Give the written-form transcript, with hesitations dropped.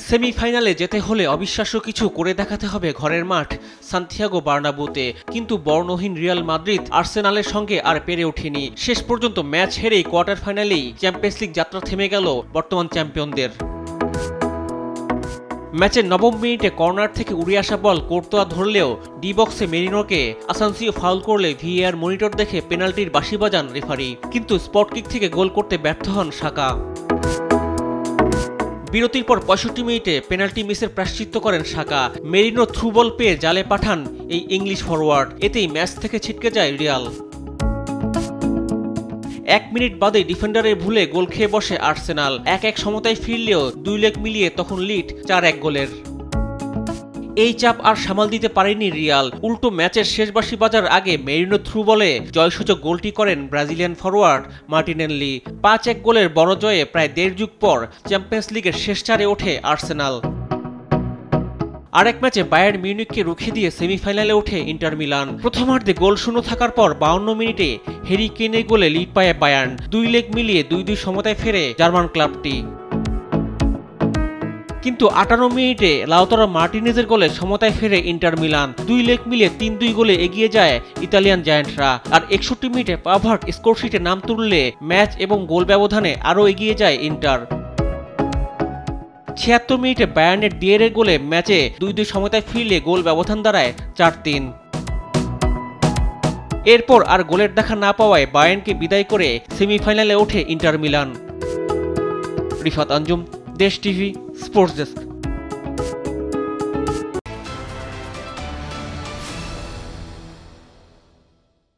সেমিফাইনালে যেতে হলে অবিশ্বাস্য কিছু করে দেখাতে হবে ঘরের মাঠ সান্তিয়াগো বার্নাব্যুতে, কিন্তু বর্ণহীন রিয়াল মাদ্রিদ আর্সেনালের সঙ্গে আর পেরে ওঠেনি। শেষ পর্যন্ত ম্যাচ হেরেই কোয়ার্টার ফাইনালেই চ্যাম্পিয়ন্স লিগ যাত্রা থেমে গেল বর্তমান চ্যাম্পিয়নদের। ম্যাচের নবম মিনিটে কর্নার থেকে উড়ে আসা বল কোর্তোয়া ধরলেও ডি বক্সে মেরিনোকে আসানসিও ফাউল করলে ভিএআর মনিটর দেখে পেনাল্টির বাঁশি বাজান রেফারি, কিন্তু স্পট কিক থেকে গোল করতে ব্যর্থ হন সাকা। বিরতির পর ৬৫ মিনিটে পেনাল্টি মিসের প্রায়শ্চিত্ত করেন সাকা। মেরিনো থ্রু বল পেয়ে জালে পাঠান এই ইংলিশ ফরওয়ার্ড, এতেই ম্যাচ থেকে ছিটকে যায় রিয়াল। ১ মিনিট বাদে ডিফেন্ডারের ভুলে গোল খেয়ে বসে আর্সেনাল। ১-১ সমতায় ফিরলেও ২ লেগ মিলিয়ে তখন লিড ৪-১ গোলের। এই চাপ আর সামাল দিতে পারেনি রিয়াল। উল্টো ম্যাচের শেষ বাঁশি বাজার আগে মেরিনো থ্রু বলে জয়সূচক গোলটি করেন ব্রাজিলিয়ান ফরওয়ার্ড মার্টিনেল্লি। ৫-১ গোলের বড় জয়ে প্রায় দেড় যুগ পর চ্যাম্পিয়ন্স লিগের শেষ চারে ওঠে আর্সেনাল। আরেক ম্যাচে বায়ার্ন মিউনিখকে রুখে দিয়ে সেমিফাইনালে ওঠে ইন্টার মিলান। প্রথমার্ধে গোল শূন্য থাকার পর ৫২ মিনিটে হ্যারি কেনের গোলে লিড পায় বায়ার্ন। ২ লেগ মিলিয়ে ২-২ সমতায় ফেরে জার্মান ক্লাবটি। কিন্তু ৫৮ মিনিটে লাউতারো মার্টিনেজের গোলে সমতায় ফেরে ইন্টার মিলান। ২ লেগ মিলিয়ে ৩-২ গোলে এগিয়ে যায় ইতালিয়ান জায়ান্টরা। আর ৬১ মিনিটে পাভার্ট স্কোরশিটে নাম তুললে ম্যাচ এবং গোল ব্যবধানে আরও এগিয়ে যায় ইন্টার। ৭৬ মিনিটে বায়ার্নের ডিয়েরের গোলে ম্যাচে ২-২ সমতায় ফিরলে গোল ব্যবধান দাঁড়ায় ৪-৩। এরপর আর গোলের দেখা না পাওয়ায় বায়ার্নকে বিদায় করে সেমিফাইনালে ওঠে ইন্টার মিলান। রিফাত আঞ্জুম, দেশ টিভি, স্পোর্টস ডেস্ক।